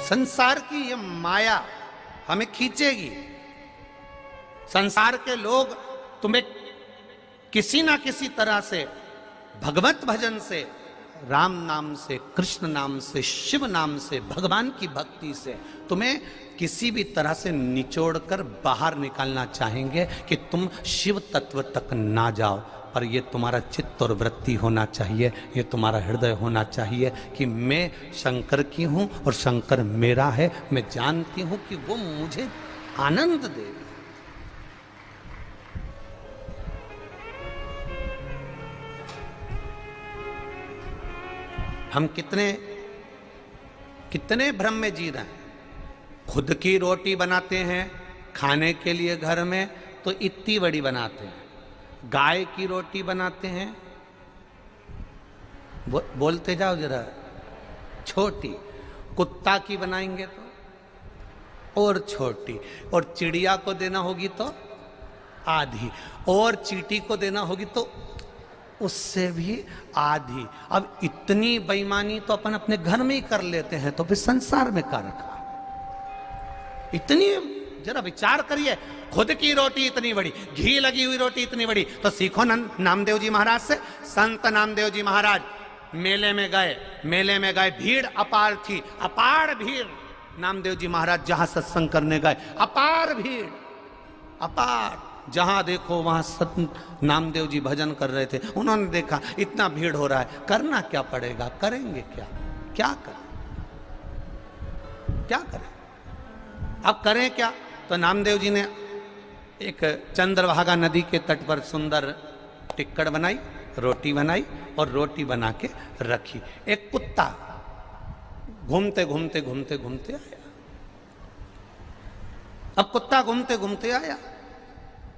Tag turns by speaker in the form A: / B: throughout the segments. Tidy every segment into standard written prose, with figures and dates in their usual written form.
A: संसार की ये माया हमें खींचेगी। संसार के लोग तुम्हें किसी ना किसी तरह से भगवत भजन से, राम नाम से, कृष्ण नाम से, शिव नाम से, भगवान की भक्ति से तुम्हें किसी भी तरह से निचोड़कर बाहर निकालना चाहेंगे कि तुम शिव तत्व तक ना जाओ। पर ये तुम्हारा चित्त और वृत्ति होना चाहिए, ये तुम्हारा हृदय होना चाहिए कि मैं शंकर की हूं और शंकर मेरा है। मैं जानती हूं कि वो मुझे आनंद देगा। हम कितने कितने भ्रम में जी रहे हैं। खुद की रोटी बनाते हैं खाने के लिए घर में तो इतनी बड़ी बनाते हैं, गाय की रोटी बनाते हैं, बोलते जाओ जरा, छोटी। कुत्ता की बनाएंगे तो और छोटी, और चिड़िया को देना होगी तो आधी, और चींटी को देना होगी तो उससे भी आधी। अब इतनी बेईमानी तो अपन अपने घर में ही कर लेते हैं, तो फिर संसार में क्या रखा। इतनी, जरा विचार करिए, खुद की रोटी इतनी बड़ी, घी लगी हुई रोटी इतनी बड़ी, तो सीखो नामदेव जी महाराज से। संत नामदेव जी महाराज मेले में गए, भीड़ अपार थी, अपार भीड़। नामदेव जी महाराज जहां सत्संग करने गए, अपार भीड़, अपार। जहां देखो वहां संत नामदेव जी भजन कर रहे थे। उन्होंने देखा इतना भीड़ हो रहा है, करना क्या पड़ेगा, करेंगे क्या, क्या करें। अब करें क्या? तो नामदेव जी ने एक चंद्रभागा नदी के तट पर सुंदर टिक्कड़ बनाई, रोटी बनाई और रोटी बना के रखी। एक कुत्ता घूमते घूमते घूमते घूमते आया। अब कुत्ता घूमते घूमते आया,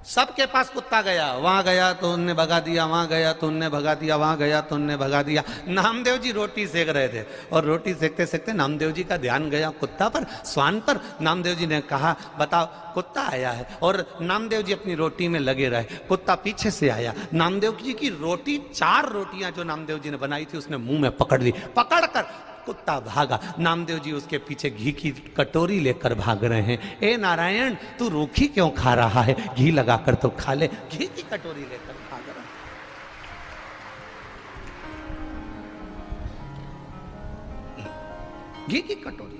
A: सबके पास कुत्ता गया, वहां गया तो उनने भगा दिया, वहां गया तो उनने भगा दिया, वहां गया तो उनने भगा दिया। नामदेव जी रोटी सेक रहे थे और रोटी सेकते सेकते नामदेव जी का ध्यान गया कुत्ता पर, स्वान पर। नामदेव जी ने कहा, बताओ कुत्ता आया है, और नामदेव जी अपनी रोटी में लगे रहे। कुत्ता पीछे से आया, नामदेव जी की रोटी, 4 रोटियां जो नामदेव जी ने बनाई थी उसने मुंह में पकड़ ली। पकड़कर कुत्ता भागा। नामदेव जी उसके पीछे घी की कटोरी लेकर भाग रहे हैं। ए नारायण, तू रूखी क्यों खा रहा है, घी लगाकर तो खा ले। घी की कटोरी लेकर भाग रहा है, घी की कटोरी।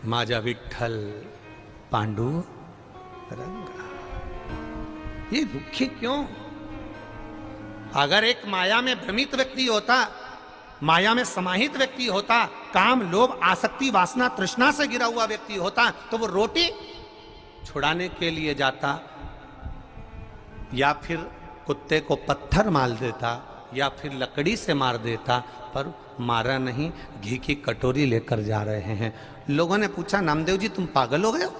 A: माझा विठ्ठल पांडुरंगा, ये रूखी क्यों? अगर एक माया में भ्रमित व्यक्ति होता, माया में समाहित व्यक्ति होता, काम, लोभ, आसक्ति, वासना, तृष्णा से गिरा हुआ व्यक्ति होता, तो वो रोटी छुड़ाने के लिए जाता, या फिर कुत्ते को पत्थर मार देता, या फिर लकड़ी से मार देता। पर मारा नहीं, घी की कटोरी लेकर जा रहे हैं। लोगों ने पूछा, नामदेव जी तुम पागल हो गए हो,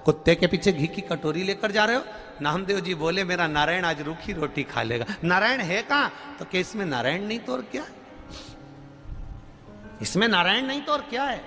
A: कुत्ते के पीछे घी की कटोरी लेकर जा रहे हो? नामदेव जी बोले, मेरा नारायण आज रूखी रोटी खा लेगा। नारायण है कहां? तो कि इसमें नारायण नहीं तो और क्या है, इसमें नारायण नहीं तो और क्या है।